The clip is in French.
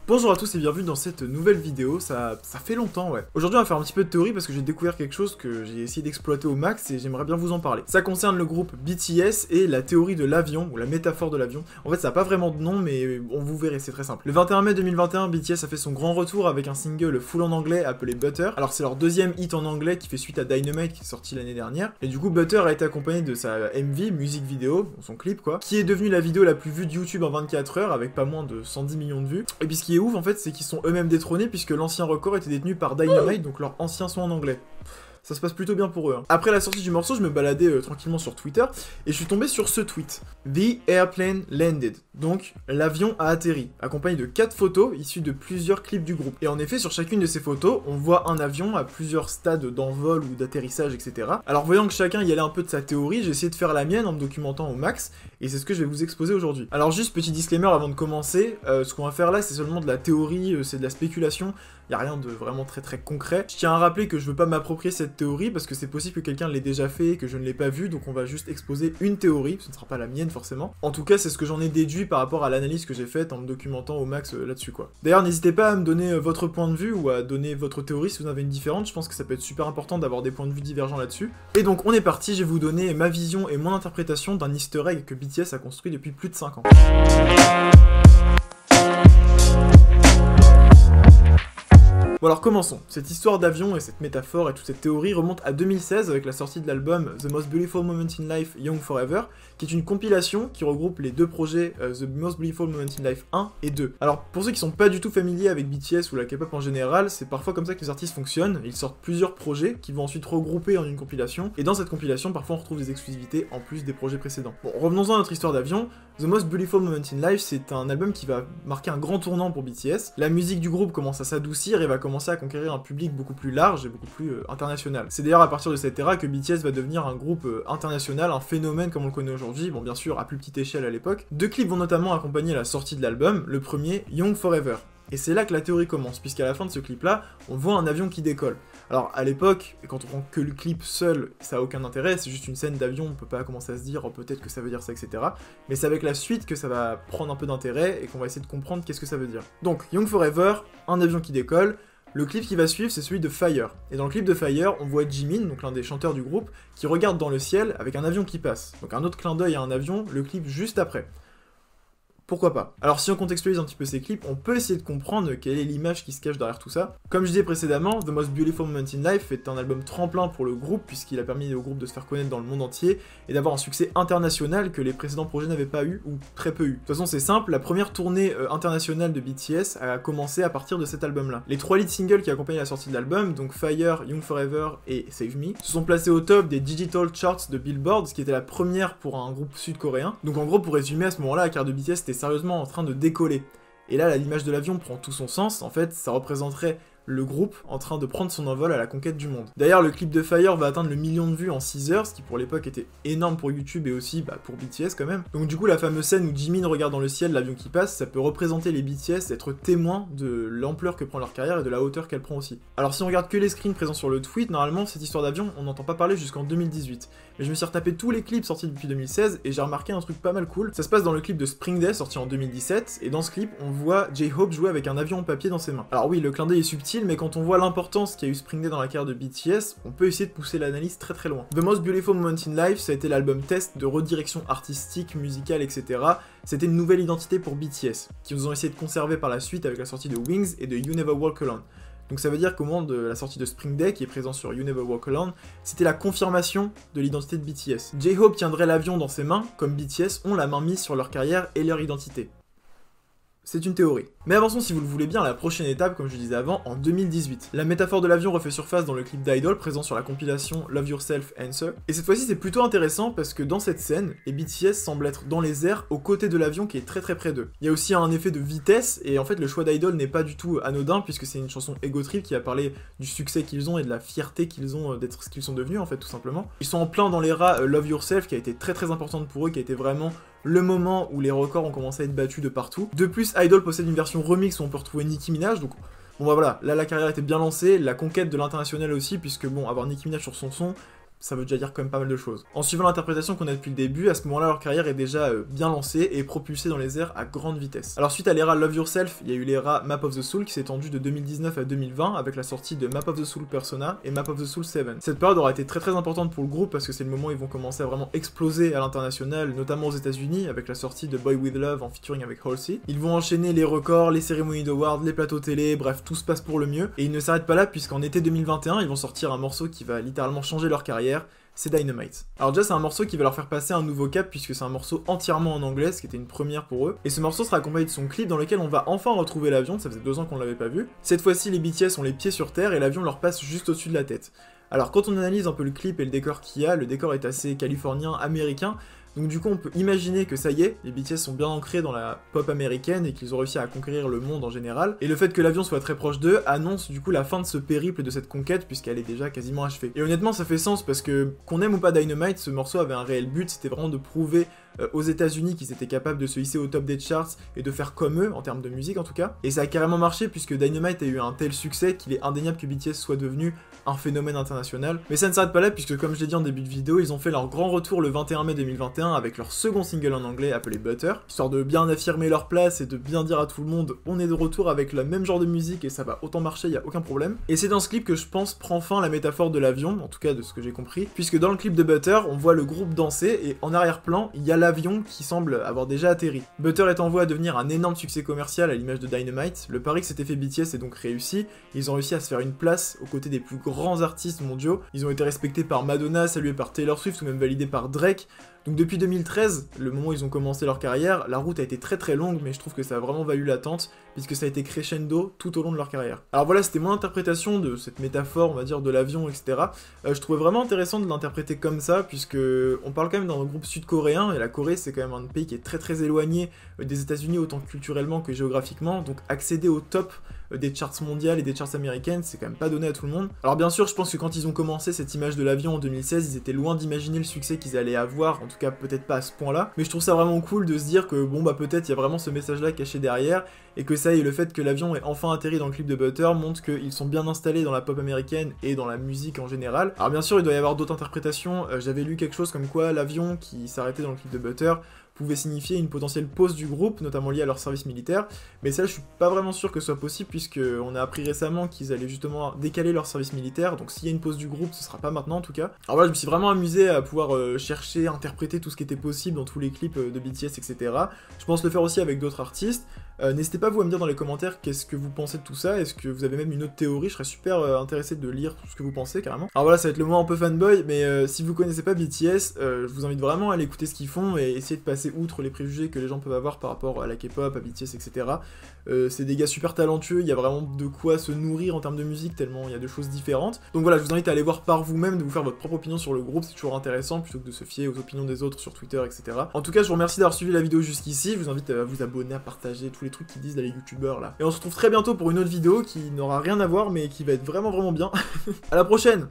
Bonjour à tous et bienvenue dans cette nouvelle vidéo, ça fait longtemps ouais. Aujourd'hui on va faire un petit peu de théorie parce que j'ai découvert quelque chose que j'ai essayé d'exploiter au max et j'aimerais bien vous en parler. Ça concerne le groupe BTS et la théorie de l'avion, ou la métaphore de l'avion. En fait ça n'a pas vraiment de nom mais on vous verrez, c'est très simple. Le 21 mai 2021, BTS a fait son grand retour avec un single full en anglais appelé Butter. Alors c'est leur deuxième hit en anglais qui fait suite à Dynamite qui est sorti l'année dernière. Et du coup Butter a été accompagné de sa MV, musique vidéo, son clip quoi, qui est devenue la vidéo la plus vue de YouTube en 24 heures avec pas moins de 110 millions de vues. Et puis ce qui est ouf en fait c'est qu'ils sont eux-mêmes détrônés puisque l'ancien record était détenu par Dynamite, donc leur ancien son en anglais. Ça se passe plutôt bien pour eux. Hein. Après la sortie du morceau, je me baladais tranquillement sur Twitter et je suis tombé sur ce tweet. The airplane landed. Donc, l'avion a atterri, accompagné de 4 photos issues de plusieurs clips du groupe. Et en effet, sur chacune de ces photos, on voit un avion à plusieurs stades d'envol ou d'atterrissage, etc. Alors, voyant que chacun y allait un peu de sa théorie, j'ai essayé de faire la mienne en me documentant au max, et c'est ce que je vais vous exposer aujourd'hui. Alors, juste petit disclaimer avant de commencer, ce qu'on va faire là, c'est seulement de la théorie, c'est de la spéculation. Il n'y a rien de vraiment très concret. Je tiens à rappeler que je veux pas m'approprier cette théorie parce que c'est possible que quelqu'un l'ait déjà fait et que je ne l'ai pas vu, donc on va juste exposer une théorie, ce ne sera pas la mienne forcément. En tout cas, c'est ce que j'en ai déduit par rapport à l'analyse que j'ai faite en me documentant au max là-dessus quoi. D'ailleurs, n'hésitez pas à me donner votre point de vue ou à donner votre théorie si vous en avez une différente, je pense que ça peut être super important d'avoir des points de vue divergents là-dessus. Et donc on est parti, je vais vous donner ma vision et mon interprétation d'un easter egg que BTS a construit depuis plus de 5 ans. Bon alors commençons. Cette histoire d'avion et cette métaphore et toute cette théorie remonte à 2016 avec la sortie de l'album The Most Beautiful Moment in Life Young Forever, qui est une compilation qui regroupe les deux projets The Most Beautiful Moment in Life 1 et 2. Alors pour ceux qui sont pas du tout familiers avec BTS ou la K-pop en général, c'est parfois comme ça que les artistes fonctionnent, ils sortent plusieurs projets qui vont ensuite regrouper en une compilation, et dans cette compilation parfois on retrouve des exclusivités en plus des projets précédents. Bon, revenons-en à notre histoire d'avion. The Most Beautiful Moment in Life, c'est un album qui va marquer un grand tournant pour BTS. La musique du groupe commence à s'adoucir et va commencer à conquérir un public beaucoup plus large et beaucoup plus international. C'est d'ailleurs à partir de cette ère que BTS va devenir un groupe international, un phénomène comme on le connaît aujourd'hui, bon bien sûr à plus petite échelle à l'époque. 2 clips vont notamment accompagner la sortie de l'album, le premier, Young Forever. Et c'est là que la théorie commence, puisqu'à la fin de ce clip-là, on voit un avion qui décolle. Alors à l'époque, quand on prend que le clip seul, ça a aucun intérêt, c'est juste une scène d'avion, on peut pas commencer à se dire oh, peut-être que ça veut dire ça, etc. Mais c'est avec la suite que ça va prendre un peu d'intérêt et qu'on va essayer de comprendre qu'est-ce que ça veut dire. Donc, Young Forever, un avion qui décolle. Le clip qui va suivre, c'est celui de Fire. Et dans le clip de Fire, on voit Jimin, donc l'un des chanteurs du groupe, qui regarde dans le ciel avec un avion qui passe. Donc un autre clin d'œil à un avion, le clip juste après. Pourquoi pas? Alors si on contextualise un petit peu ces clips, on peut essayer de comprendre quelle est l'image qui se cache derrière tout ça. Comme je disais précédemment, The Most Beautiful Moment in Life est un album tremplin pour le groupe, puisqu'il a permis au groupe de se faire connaître dans le monde entier, et d'avoir un succès international que les précédents projets n'avaient pas eu, ou très peu eu. De toute façon c'est simple, la première tournée internationale de BTS a commencé à partir de cet album-là. Les 3 lead singles qui accompagnaient la sortie de l'album, donc Fire, Young Forever et Save Me, se sont placés au top des Digital Charts de Billboard, ce qui était la première pour un groupe sud-coréen. Donc en gros, pour résumer, à ce moment-là, la carrière de BTS était sérieusement en train de décoller. Et là, l'image de l'avion prend tout son sens, en fait, ça représenterait le groupe en train de prendre son envol à la conquête du monde. D'ailleurs, le clip de Fire va atteindre le 1 million de vues en 6 heures, ce qui pour l'époque était énorme pour YouTube et aussi pour BTS quand même. Donc du coup, la fameuse scène où Jimin regarde dans le ciel l'avion qui passe, ça peut représenter les BTS, être témoins de l'ampleur que prend leur carrière et de la hauteur qu'elle prend aussi. Alors si on regarde que les screens présents sur le tweet, normalement cette histoire d'avion, on n'entend pas parler jusqu'en 2018. Mais je me suis retapé tous les clips sortis depuis 2016 et j'ai remarqué un truc pas mal cool. Ça se passe dans le clip de Spring Day sorti en 2017, et dans ce clip, on voit J-Hope jouer avec un avion en papier dans ses mains. Alors oui, le clin d'œil est subtil, mais quand on voit l'importance qu'a eu Spring Day dans la carrière de BTS, on peut essayer de pousser l'analyse très loin. The Most Beautiful Moment in Life, ça a été l'album test de redirection artistique, musicale, etc. C'était une nouvelle identité pour BTS, qu'ils ont essayé de conserver par la suite avec la sortie de Wings et de You Never Walk Alone. Donc ça veut dire qu'au moment de la sortie de Spring Day, qui est présent sur You Never Walk Alone, c'était la confirmation de l'identité de BTS. J-Hope tiendrait l'avion dans ses mains, comme BTS ont la main mise sur leur carrière et leur identité. C'est une théorie. Mais avançons si vous le voulez bien à la prochaine étape, comme je disais avant, en 2018. La métaphore de l'avion refait surface dans le clip d'Idol présent sur la compilation Love Yourself Answer. Et cette fois-ci c'est plutôt intéressant parce que dans cette scène, les BTS semblent être dans les airs aux côtés de l'avion qui est très près d'eux. Il y a aussi un effet de vitesse et en fait le choix d'Idol n'est pas du tout anodin puisque c'est une chanson ego trip qui va parler du succès qu'ils ont et de la fierté qu'ils ont d'être ce qu'ils sont devenus en fait tout simplement. Ils sont en plein dans l'era Love Yourself qui a été très importante pour eux, qui a été vraiment le moment où les records ont commencé à être battus de partout. De plus, Idol possède une version remix où on peut retrouver Nicki Minaj, donc bon bah voilà, là la carrière était bien lancée, la conquête de l'international aussi, puisque bon, avoir Nicki Minaj sur son son, ça veut déjà dire quand même pas mal de choses. En suivant l'interprétation qu'on a depuis le début, à ce moment-là, leur carrière est déjà bien lancée et propulsée dans les airs à grande vitesse. Alors suite à l'era Love Yourself, il y a eu l'era Map of the Soul qui s'est étendue de 2019 à 2020 avec la sortie de Map of the Soul Persona et Map of the Soul 7. Cette période aura été très importante pour le groupe parce que c'est le moment où ils vont commencer à vraiment exploser à l'international, notamment aux États-Unis avec la sortie de Boy With Love en featuring avec Halsey. Ils vont enchaîner les records, les cérémonies d'awards, les plateaux télé, bref, tout se passe pour le mieux. Et ils ne s'arrêtent pas là puisqu'en été 2021, ils vont sortir un morceau qui va littéralement changer leur carrière, c'est Dynamite. Alors déjà c'est un morceau qui va leur faire passer un nouveau cap puisque c'est un morceau entièrement en anglais, ce qui était une première pour eux. Et ce morceau sera accompagné de son clip dans lequel on va enfin retrouver l'avion, ça faisait 2 ans qu'on l'avait pas vu. Cette fois-ci les BTS ont les pieds sur terre et l'avion leur passe juste au-dessus de la tête. Alors quand on analyse un peu le clip et le décor qu'il y a, le décor est assez californien, américain, donc du coup on peut imaginer que ça y est, les BTS sont bien ancrés dans la pop américaine et qu'ils ont réussi à conquérir le monde en général, et le fait que l'avion soit très proche d'eux annonce du coup la fin de ce périple et de cette conquête puisqu'elle est déjà quasiment achevée. Et honnêtement ça fait sens parce que qu'on aime ou pas Dynamite, ce morceau avait un réel but, c'était vraiment de prouver aux États-Unis qu'ils étaient capables de se hisser au top des charts et de faire comme eux, en termes de musique en tout cas. Et ça a carrément marché puisque Dynamite a eu un tel succès qu'il est indéniable que BTS soit devenu un phénomène international. Mais ça ne s'arrête pas là puisque comme je l'ai dit en début de vidéo, ils ont fait leur grand retour le 21 mai 2021 avec leur second single en anglais appelé Butter, histoire de bien affirmer leur place et de bien dire à tout le monde on est de retour avec le même genre de musique et ça va autant marcher, y a aucun problème. Et c'est dans ce clip que je pense prend fin la métaphore de l'avion, en tout cas de ce que j'ai compris, puisque dans le clip de Butter, on voit le groupe danser et en arrière-plan, il y a l'avion qui semble avoir déjà atterri. Butter est en voie à devenir un énorme succès commercial à l'image de Dynamite, le pari que s'était fait BTS est donc réussi, ils ont réussi à se faire une place aux côtés des plus grands artistes mondiaux, ils ont été respectés par Madonna, salués par Taylor Swift ou même validés par Drake. Donc depuis 2013, le moment où ils ont commencé leur carrière, la route a été très longue, mais je trouve que ça a vraiment valu l'attente, puisque ça a été crescendo tout au long de leur carrière. Alors voilà, c'était mon interprétation de cette métaphore, on va dire, de l'avion, etc. Je trouvais vraiment intéressant de l'interpréter comme ça, puisque on parle quand même d'un groupe sud-coréen, et la Corée c'est quand même un pays qui est très éloigné des États-Unis autant culturellement que géographiquement, donc accéder au top des charts mondiales et des charts américaines, c'est quand même pas donné à tout le monde. Alors bien sûr, je pense que quand ils ont commencé cette image de l'avion en 2016, ils étaient loin d'imaginer le succès qu'ils allaient avoir, en tout cas peut-être pas à ce point-là, mais je trouve ça vraiment cool de se dire que bon bah peut-être il y a vraiment ce message-là caché derrière, et que ça y est, le fait que l'avion ait enfin atterri dans le clip de Butter montre qu'ils sont bien installés dans la pop américaine et dans la musique en général. Alors bien sûr, il doit y avoir d'autres interprétations, j'avais lu quelque chose comme quoi l'avion qui s'arrêtait dans le clip de Butter pouvait signifier une potentielle pause du groupe, notamment liée à leur service militaire, mais ça je suis pas vraiment sûr que ce soit possible puisque on a appris récemment qu'ils allaient justement décaler leur service militaire, donc s'il y a une pause du groupe, ce sera pas maintenant en tout cas. Alors voilà, je me suis vraiment amusé à pouvoir chercher, interpréter tout ce qui était possible dans tous les clips de BTS, etc. Je pense le faire aussi avec d'autres artistes. N'hésitez pas vous à me dire dans les commentaires qu'est-ce que vous pensez de tout ça, est-ce que vous avez même une autre théorie, je serais super intéressé de lire tout ce que vous pensez carrément. Alors voilà, ça va être le moment un peu fanboy, mais si vous connaissez pas BTS, je vous invite vraiment à aller écouter ce qu'ils font et essayer de passer outre les préjugés que les gens peuvent avoir par rapport à la K-pop, à BTS, etc. C'est des gars super talentueux, il y a vraiment de quoi se nourrir en termes de musique, tellement il y a de choses différentes. Donc voilà, je vous invite à aller voir par vous-même, de vous faire votre propre opinion sur le groupe, c'est toujours intéressant, plutôt que de se fier aux opinions des autres sur Twitter, etc. En tout cas, je vous remercie d'avoir suivi la vidéo jusqu'ici, je vous invite à vous abonner, à partager tous les trucs qu'ils disent là les youtubeurs là. Et on se retrouve très bientôt pour une autre vidéo qui n'aura rien à voir, mais qui va être vraiment bien. À la prochaine!